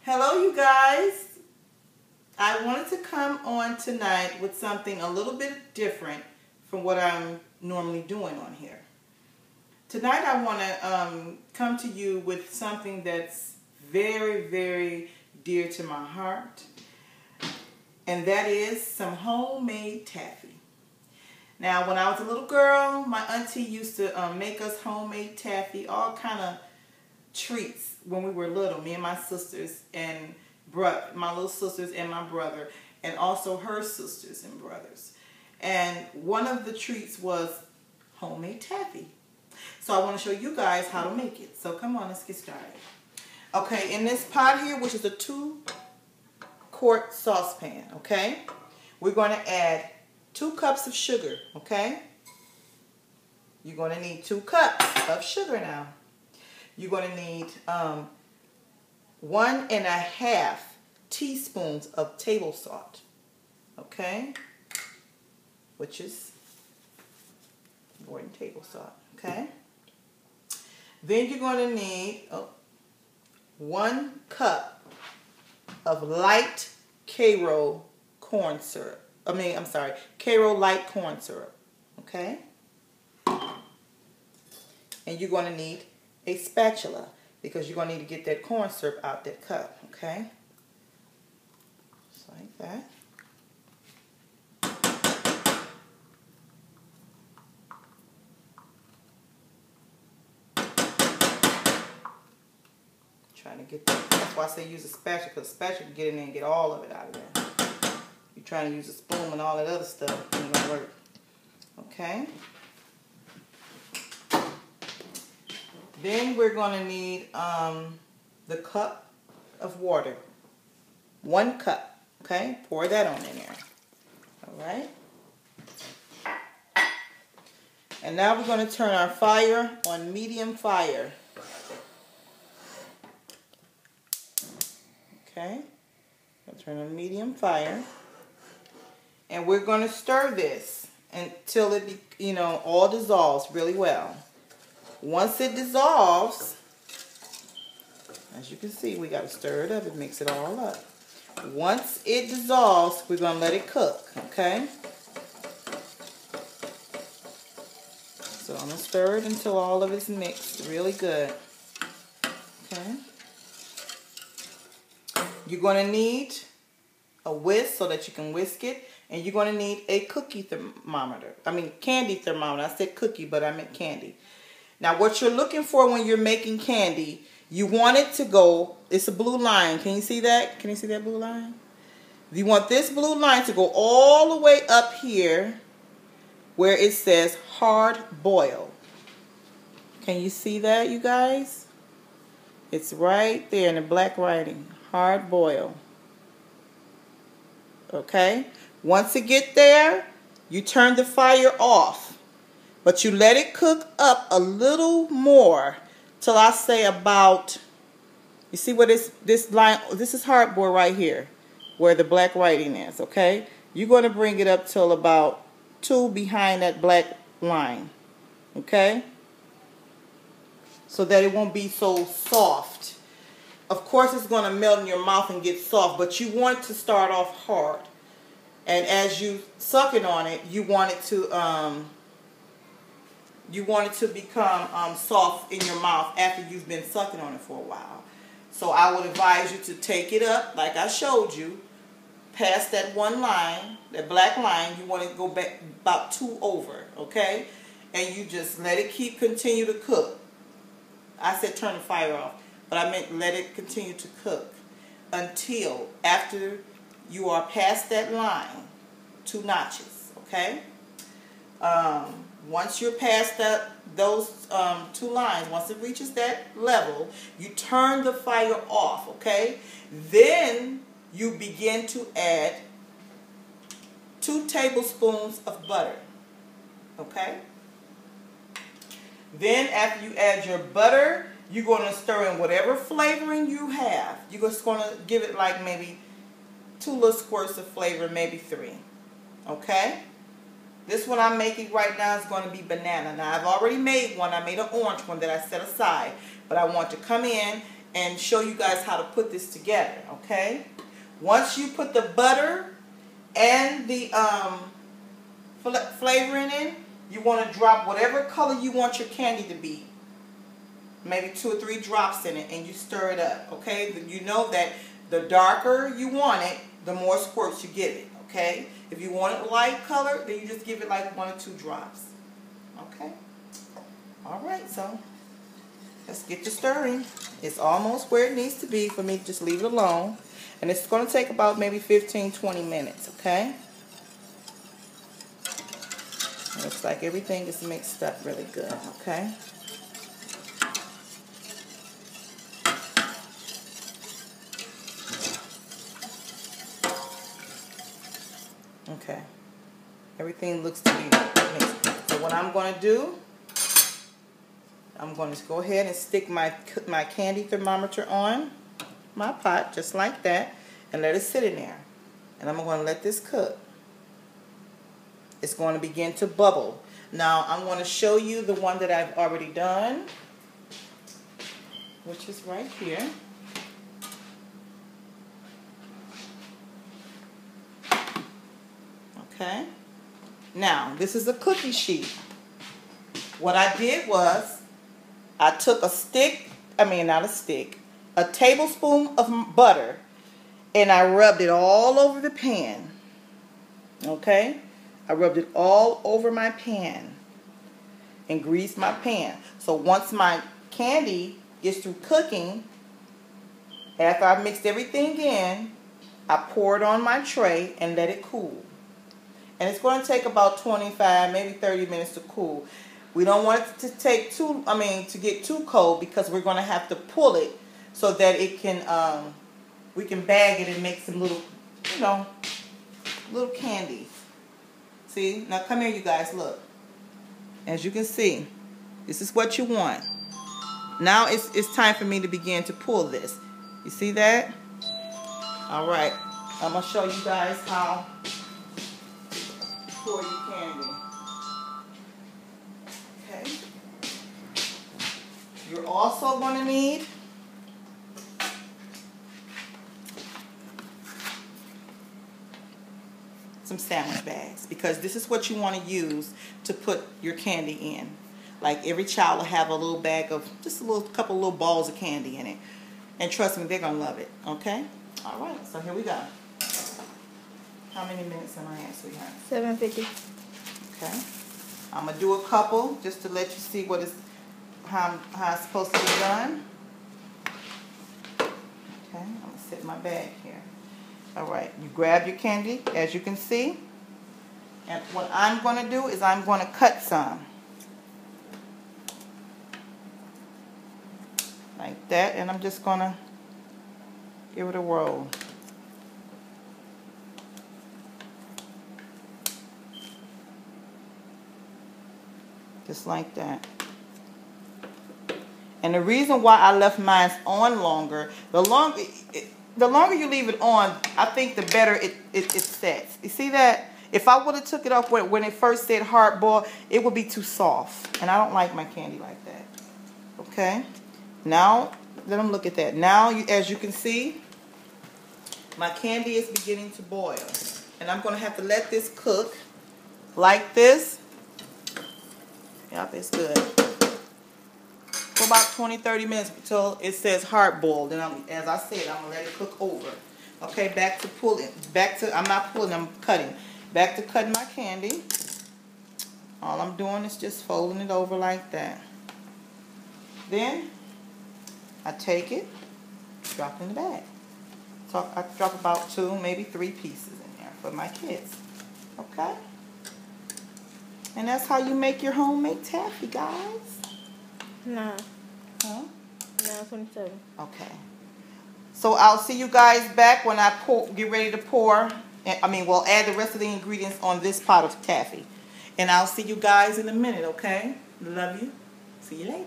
Hello, you guys. I wanted to come on tonight with something a little bit different from what I'm normally doing on here. Tonight I want to come to you with something that's very, very dear to my heart, and that is some homemade taffy. Now, when I was a little girl, my auntie used to make us homemade taffy, all kind of treats when we were little, me and my sisters and my little sisters and my brother, and also her sisters and brothers. And one of the treats was homemade taffy. So I want to show you guys how to make it. So come on, let's get started. Okay, in this pot here, which is a 2-quart saucepan, okay, we're going to add 2 cups of sugar, okay? You're going to need 2 cups of sugar now. You're going to need 1½ teaspoons of table salt, okay? Which is more than table salt, okay? Then you're going to need 1 cup of light Karo corn syrup. Karo light corn syrup, okay? And you're going to need a spatula because you're going to need to get that corn syrup out that cup, okay? Just like that. Trying to get that. That's why I say use a spatula, because a spatula can get in there and get all of it out of there. You're trying to use a spoon and all that other stuff, it ain't gonna work. Okay. Then we're going to need the cup of water. 1 cup. Okay? Pour that on in there. Alright? And now we're going to turn our fire on medium fire. Okay? I'll turn on medium fire. And we're going to stir this until it, all dissolves really well. Once it dissolves, as you can see, we got to stir it up and mix it all up. Once it dissolves, we're going to let it cook, okay? So I'm going to stir it until all of it's mixed really good, okay? You're going to need a whisk so that you can whisk it, and you're going to need a candy thermometer. I said cookie, but I meant candy. Now, what you're looking for when you're making candy, you want it to go, it's a blue line. Can you see that? Can you see that blue line? You want this blue line to go all the way up here where it says hard boil. Can you see that, you guys? It's right there in the black writing, hard boil. Okay? Once it gets there, you turn the fire off. But you let it cook up a little more till I say about, you see what this line, this is hardboard right here, where the black writing is, okay? You're going to bring it up till about 2 behind that black line, okay? So that it won't be so soft. Of course it's going to melt in your mouth and get soft, but you want it to start off hard. And as you sucking on it, you want it to become soft in your mouth after you've been sucking on it for a while. So I would advise you to take it up, like I showed you, past that one line, that black line. You want to go back about 2 over, okay? And you just let it continue to cook. I said turn the fire off, but I meant let it continue to cook until after you are past that line, 2 notches, okay? Once you're past those 2 lines, once it reaches that level, you turn the fire off, okay? Then you begin to add 2 tablespoons of butter, okay? Then after you add your butter, you're going to stir in whatever flavoring you have. You're just going to give it like maybe 2 little squirts of flavor, maybe 3, okay? This one I'm making right now is going to be banana. Now, I've already made one. I made an orange one that I set aside. But I want to come in and show you guys how to put this together, okay? Once you put the butter and the flavoring in, you want to drop whatever color you want your candy to be. Maybe 2 or 3 drops in it, and you stir it up, okay? You know that the darker you want it, the more squirts you give it, okay? If you want it light color, then you just give it like 1 or 2 drops, okay? All right, so let's get to stirring. It's almost where it needs to be for me to just leave it alone. And it's going to take about maybe 15-20 minutes, okay? It looks like everything is mixed up really good, okay? Okay. Everything looks to be mixed. So what I'm going to do, I'm going to go ahead and stick my candy thermometer on my pot, just like that, and let it sit in there. And I'm going to let this cook. It's going to begin to bubble. Now, I'm going to show you the one that I've already done, which is right here. Okay. Now, this is a cookie sheet. What I did was, I took a tablespoon of butter, and I rubbed it all over the pan. Okay? I rubbed it all over my pan and greased my pan. So once my candy gets through cooking, after I've mixed everything in, I pour it on my tray and let it cool. And it's going to take about 25, maybe 30 minutes to cool. We don't want it to take to get too cold, because we're going to have to pull it so that it can, we can bag it and make some little, little candies. See? Now come here, you guys, look. As you can see, this is what you want. Now it's time for me to begin to pull this. You see that? All right. I'm going to show you guys how to pour your candy. Okay. You're also going to need some sandwich bags, because this is what you want to use to put your candy in. Like, every child will have a little bag of just couple little balls of candy in it. And trust me, they're going to love it. Okay? All right. So here we go. How many minutes am I at, sweetheart? 7:50. Okay. I'm going to do a couple just to let you see how it's supposed to be done. Okay. I'm going to set my bag here. All right. You grab your candy, as you can see. And what I'm going to do is I'm going to cut some. Like that. And I'm just going to give it a roll. Just like that. And the reason why I left mine on longer, the longer you leave it on, I think the better it sets. You see that? If I would have took it off when it first said hard boiled, it would be too soft. And I don't like my candy like that. Okay? Now, let them look at that. Now, as you can see, my candy is beginning to boil. And I'm going to have to let this cook like this. Yep, it's good. For about 20-30 minutes until it says hard boiled. And as I said, I'm going to let it cook over. Okay, back to pulling. I'm not pulling, I'm cutting. Back to cutting my candy. All I'm doing is just folding it over like that. Then, I take it, drop it in the bag. So I drop about 2, maybe 3 pieces in there for my kids. Okay? And that's how you make your homemade taffy, guys. No. Huh? 9:27. Okay. So I'll see you guys back when I get ready to pour. We'll add the rest of the ingredients on this pot of taffy. And I'll see you guys in a minute, okay? Love you. See you later.